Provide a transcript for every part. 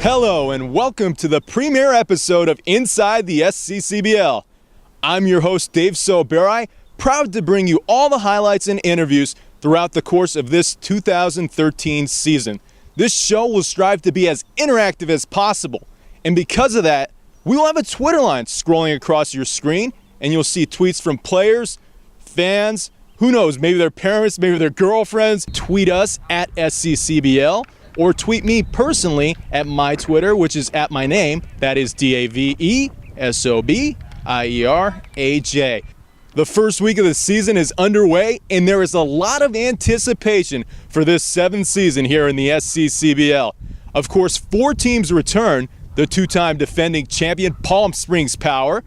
Hello and welcome to the premiere episode of Inside the SCCBL. I'm your host Dave Soberi, proud to bring you all the highlights and interviews throughout the course of this 2013 season. This show will strive to be as interactive as possible, and because of that, we will have a Twitter line scrolling across your screen, and you'll see tweets from players, fans, who knows, maybe their parents, maybe their girlfriends. Tweet us at SCCBL. Or tweet me personally at my Twitter, which is at my name. That is DAVESOBIERAJ. The first week of the season is underway, and there is a lot of anticipation for this seventh season here in the SCCBL. Of course, 4 teams return: the 2-time defending champion Palm Springs Power,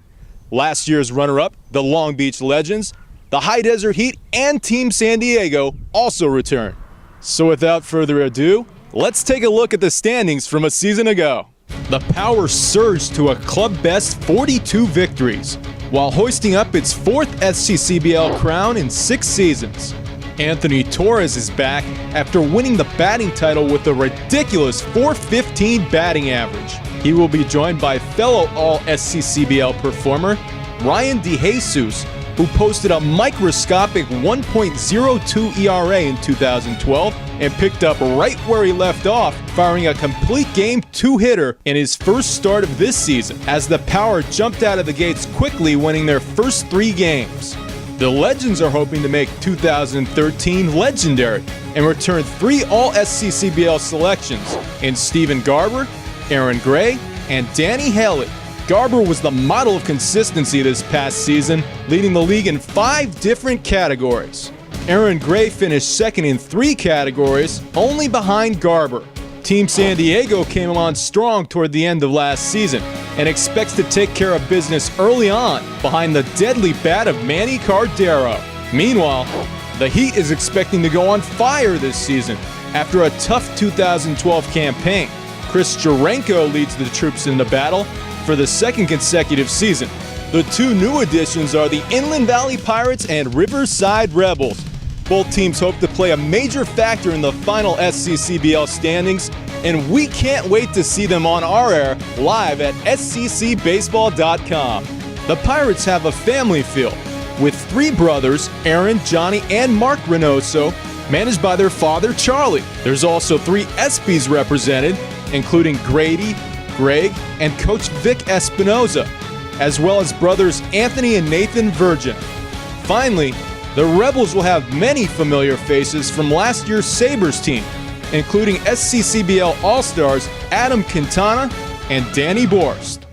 last year's runner-up, the Long Beach Legends, the High Desert Heat, and Team San Diego also return. So without further ado, let's take a look at the standings from a season ago. The Power surged to a club-best 42 victories, while hoisting up its 4th SCCBL crown in 6 seasons. Anthony Torres is back after winning the batting title with a ridiculous .415 batting average. He will be joined by fellow All-SCCBL performer Ryan DeJesus, who posted a microscopic 1.02 ERA in 2012 and picked up right where he left off, firing a complete game 2-hitter in his first start of this season, as the Power jumped out of the gates quickly, winning their first 3 games. The Legends are hoping to make 2013 legendary and return 3 All-SCCBL selections in Stephen Garber, Aaron Gray, and Danny Haley. Garber was the model of consistency this past season, leading the league in 5 different categories. Aaron Gray finished second in 3 categories, only behind Garber. Team San Diego came on strong toward the end of last season and expects to take care of business early on behind the deadly bat of Manny Cardero. Meanwhile, the Heat is expecting to go on fire this season after a tough 2012 campaign. Chris Jurenko leads the troops in the battle for the 2nd consecutive season. The 2 new additions are the Inland Valley Pirates and Riverside Rebels. Both teams hope to play a major factor in the final SCCBL standings, and we can't wait to see them on our air live at sccbaseball.com. The Pirates have a family feel, with 3 brothers, Aaron, Johnny, and Mark Reynoso, managed by their father, Charlie. There's also 3 ESPYs represented, including Grady, Greg, and Coach Vic Espinoza, as well as brothers Anthony and Nathan Virgin. Finally, the Rebels will have many familiar faces from last year's Sabres team, including SCCBL All-Stars Adam Quintana and Danny Borst.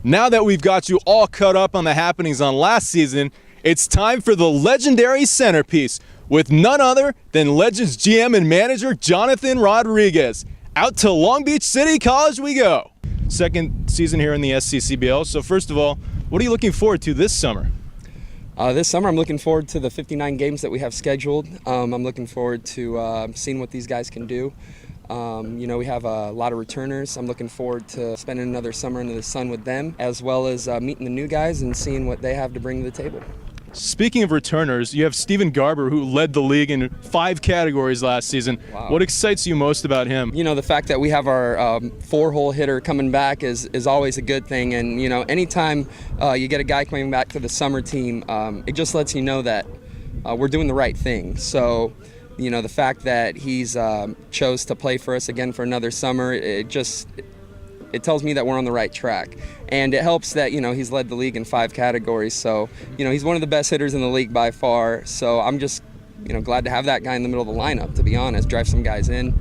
Now that we've got you all caught up on the happenings on last season, it's time for the legendary centerpiece with none other than Legends GM and manager Jonathan Rodriguez. Out to Long Beach City College we go. 2nd season here in the SCCBL. So first of all, what are you looking forward to this summer? This summer I'm looking forward to the 59 games that we have scheduled. I'm looking forward to seeing what these guys can do. We have a lot of returners. I'm looking forward to spending another summer under the sun with them, as well as meeting the new guys and seeing what they have to bring to the table. Speaking of returners, you have Stephen Garber, who led the league in 5 categories last season. Wow. What excites you most about him? The fact that we have our 4-hole hitter coming back is always a good thing. And, anytime you get a guy coming back to the summer team, it just lets you know that we're doing the right thing. So, the fact that he's chose to play for us again for another summer, it tells me that we're on the right track. And it helps that, he's led the league in 5 categories. So, he's one of the best hitters in the league by far. So I'm just, glad to have that guy in the middle of the lineup, to be honest. Drive some guys in,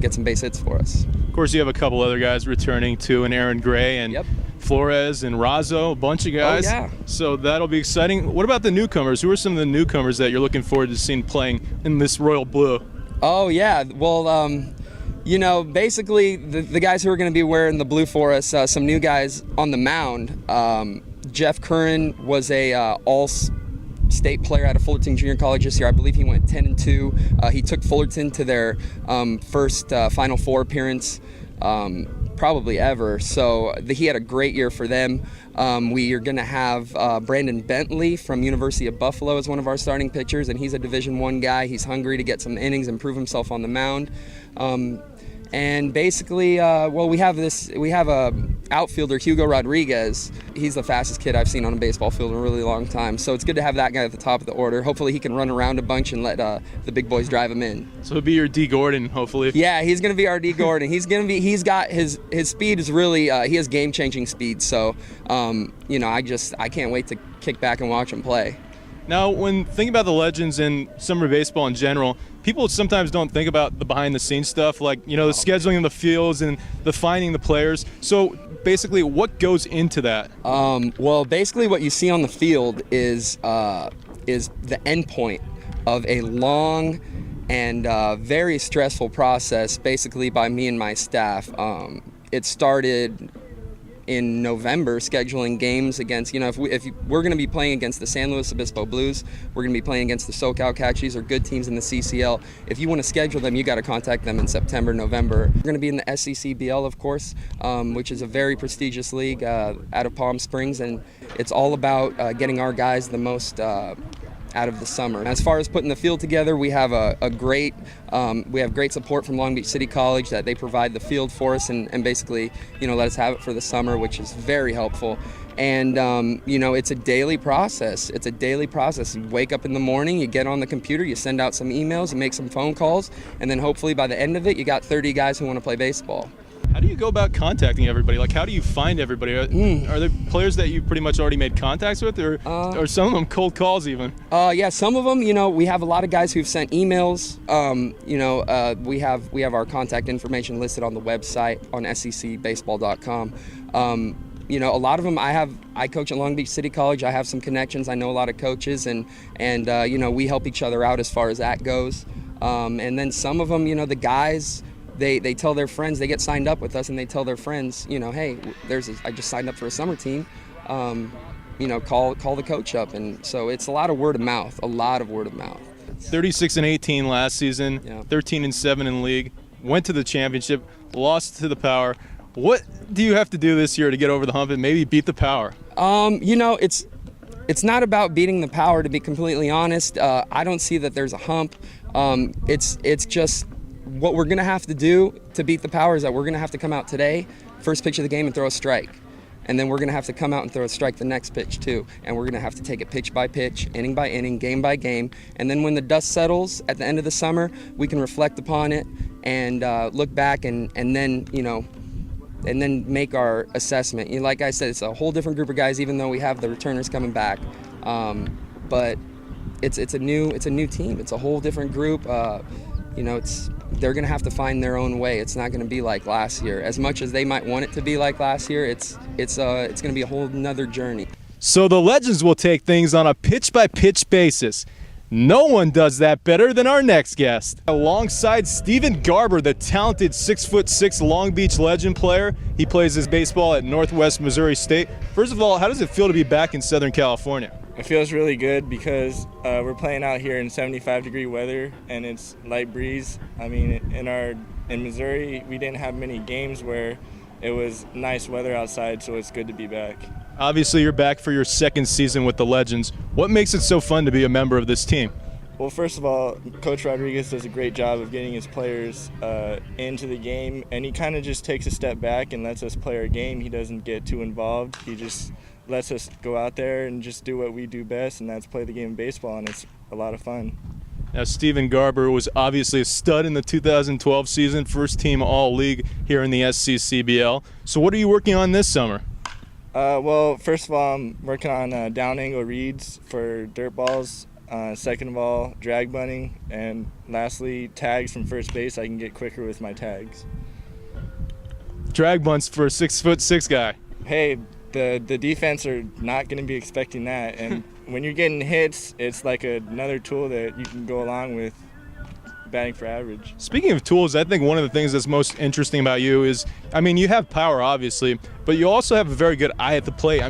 get some base hits for us. Of course, you have a couple other guys returning too, and Aaron Gray and Flores and Razzo, a bunch of guys. Oh, yeah. So that'll be exciting. What about the newcomers? Who are some of the newcomers that you're looking forward to seeing playing in this Royal Blue? Oh, yeah. Well, basically the guys who are going to be wearing the blue for us, some new guys on the mound. Jeff Curran was a all-state player out of Fullerton Junior College this year. I believe he went 10-2. He took Fullerton to their first Final Four appearance probably ever. So he had a great year for them. We are going to have Brandon Bentley from University of Buffalo as one of our starting pitchers, and he's a Division I guy. He's hungry to get some innings and prove himself on the mound. And basically, well, we have a outfielder, Hugo Rodriguez. He's the fastest kid I've seen on a baseball field in a really long time. So it's good to have that guy at the top of the order. Hopefully he can run around a bunch and let the big boys drive him in. So he'll be your D. Gordon, hopefully. Yeah, he's going to be our D. Gordon. He's got his speed is really, he has game-changing speed. So, I can't wait to kick back and watch him play. Now, when thinking about the Legends and summer baseball in general, people sometimes don't think about the behind-the-scenes stuff, like, the scheduling of the fields and the finding the players. So basically, what goes into that? Well, basically what you see on the field is the end point of a long and very stressful process, basically by me and my staff. It started in November, scheduling games against, if we're going to be playing against the San Luis Obispo Blues, we're going to be playing against the SoCal Catchies, or good teams in the CCL. If you want to schedule them, you got to contact them in September, November. We're going to be in the SCCBL, of course, which is a very prestigious league out of Palm Springs, and it's all about getting our guys the most out of the summer. As far as putting the field together, we have great support from Long Beach City College, that they provide the field for us and basically let us have it for the summer, which is very helpful. And it's a daily process. You wake up in the morning, you get on the computer, you send out some emails, you make some phone calls, and then hopefully by the end of it, you got 30 guys who want to play baseball. How do you go about contacting everybody? Like, how do you find everybody? Are there players that you pretty much already made contacts with, or some of them cold calls even? Yeah, some of them. We have a lot of guys who've sent emails. We have our contact information listed on the website on sccbaseball.com. A lot of them I coach at Long Beach City College. I have some connections. I know a lot of coaches, and we help each other out as far as that goes. And then some of them, the guys, they tell their friends, they get signed up with us, and they tell their friends, hey, I just signed up for a summer team. Call the coach up. And so it's a lot of word of mouth. 36-18 last season, Yeah. 13-7 in league, went to the championship, lost to the Power. What do you have to do this year to get over the hump and maybe beat the Power? It's not about beating the Power, to be completely honest. I don't see that there's a hump. It's just what we're going to have to do to beat the Power is that we're going to have to come out today, first pitch of the game, and throw a strike. And then we're going to have to come out and throw a strike the next pitch too. And we're going to have to take it pitch by pitch, inning by inning, game by game. And then when the dust settles at the end of the summer, we can reflect upon it and look back and then make our assessment. Like I said, it's a whole different group of guys, even though we have the returners coming back. But it's a new team. It's a whole different group. They're going to have to find their own way. It's not going to be like last year. As much as they might want it to be like last year, it's going to be a whole nother journey. So the Legends will take things on a pitch-by-pitch basis. No one does that better than our next guest. Alongside Steven Garber, the talented 6'6" Long Beach Legend player. He plays his baseball at Northwest Missouri State. First of all, how does it feel to be back in Southern California? It feels really good because we're playing out here in 75-degree weather and it's light breeze. I mean, in Missouri, we didn't have many games where it was nice weather outside, so it's good to be back. Obviously, you're back for your second season with the Legends. What makes it so fun to be a member of this team? Well, first of all, Coach Rodriguez does a great job of getting his players into the game, and he kind of just takes a step back and lets us play our game. He doesn't get too involved. He just lets us go out there and just do what we do best, and that's play the game of baseball, and it's a lot of fun. Now, Steven Garber was obviously a stud in the 2012 season, first team All-League here in the SCCBL. So what are you working on this summer? Well, first of all, I'm working on down angle reads for dirt balls. Second of all, drag bunting. And lastly, tags from first base. I can get quicker with my tags. Drag bunts for a 6'6" guy. Hey, the defense are not going to be expecting that. And when you're getting hits, it's like another tool that you can go along with batting for average. Speaking of tools, I think one of the things that's most interesting about you is, you have power, obviously, but you also have a very good eye at the plate.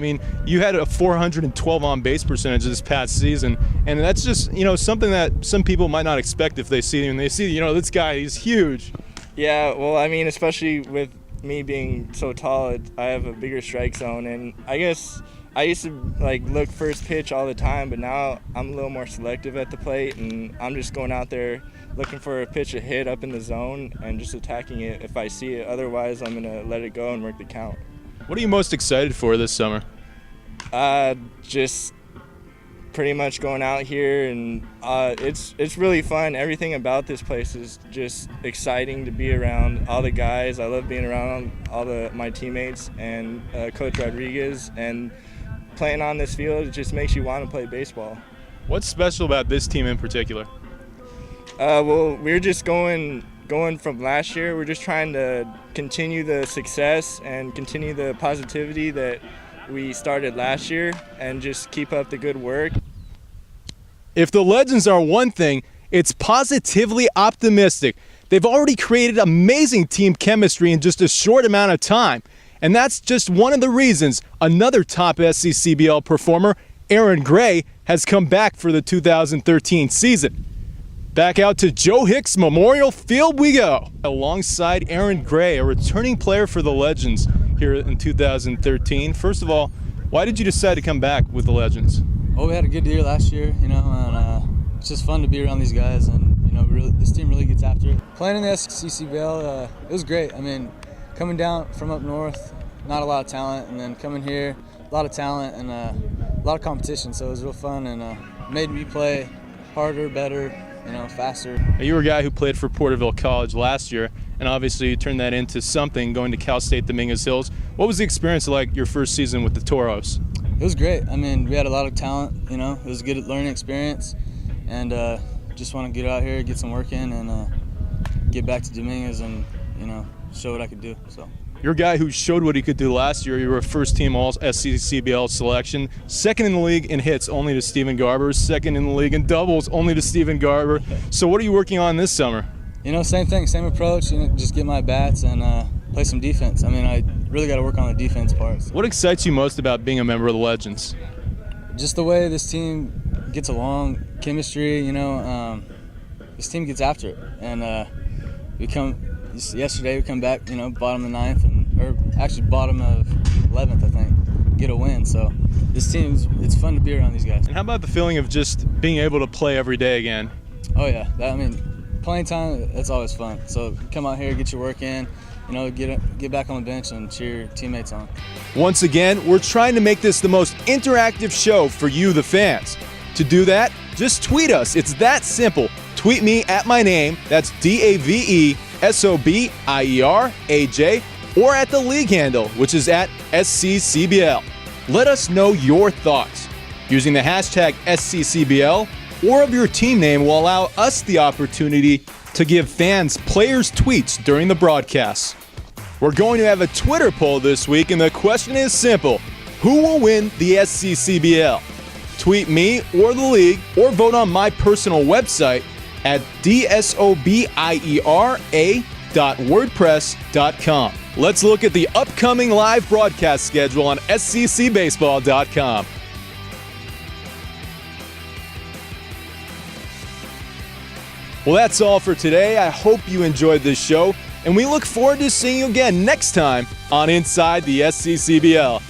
You had a 412 on-base percentage this past season, and that's just, something that some people might not expect if they see him. They see, this guy, he's huge. Yeah, well, especially with me being so tall, I have a bigger strike zone, and I guess I used to like look first pitch all the time, but now I'm a little more selective at the plate, and I'm just going out there looking for a pitch to hit up in the zone and just attacking it if I see it. Otherwise, I'm gonna let it go and work the count. What are you most excited for this summer? Just pretty much going out here, and it's really fun. Everything about this place is just exciting to be around all the guys. I love being around all my teammates and Coach Rodriguez, and playing on this field, it just makes you want to play baseball. What's special about this team in particular? Well, we're just going from last year. We're just trying to continue the success and continue the positivity that we started last year and just keep up the good work. If the Legends are one thing, it's positively optimistic. They've already created amazing team chemistry in just a short amount of time. And that's just one of the reasons another top SCCBL performer, Aaron Gray, has come back for the 2013 season. Back out to Joe Hicks Memorial Field we go. Alongside Aaron Gray, a returning player for the Legends here in 2013. First of all, why did you decide to come back with the Legends? Well, we had a good year last year, and it's just fun to be around these guys, and this team really gets after it. Playing in the SCCBL, it was great. I mean, coming down from up north, not a lot of talent, and then coming here, a lot of talent and a lot of competition. So it was real fun, and made me play harder, better, faster. You were a guy who played for Porterville College last year, and obviously you turned that into something going to Cal State Dominguez Hills. What was the experience like your first season with the Toros? It was great. I mean, we had a lot of talent, it was a good learning experience, and just want to get out here, get some work in, and get back to Dominguez and, show what I could do. So. You're a guy who showed what he could do last year. You were a first-team All-SCCBL selection, second in the league in hits, only to Steven Garber, second in the league in doubles, only to Steven Garber. So what are you working on this summer? Same thing, same approach, just get my bats and play some defense. I mean, I really got to work on the defense parts. What excites you most about being a member of the Legends? Just the way this team gets along, chemistry, this team gets after it. And yesterday we come back, bottom of 9th, or actually bottom of 11th, I think, get a win. So this team, it's fun to be around these guys. And how about the feeling of just being able to play every day again? Oh yeah, playing time, that's always fun. So come out here, get your work in, get back on the bench and cheer your teammates on. Once again, we're trying to make this the most interactive show for you, the fans. To do that, just tweet us. It's that simple. Tweet me at my name, that's DAVESOBIERAJ, or at the league handle, which is at SCCBL. Let us know your thoughts. Using the hashtag SCCBL or of your team name will allow us the opportunity to give fans players' tweets during the broadcasts. We're going to have a Twitter poll this week, and the question is simple. Who will win the SCCBL? Tweet me or the league, or vote on my personal website at dsobiera.wordpress.com. Let's look at the upcoming live broadcast schedule on sccbaseball.com. Well, that's all for today. I hope you enjoyed this show, and we look forward to seeing you again next time on Inside the SCCBL.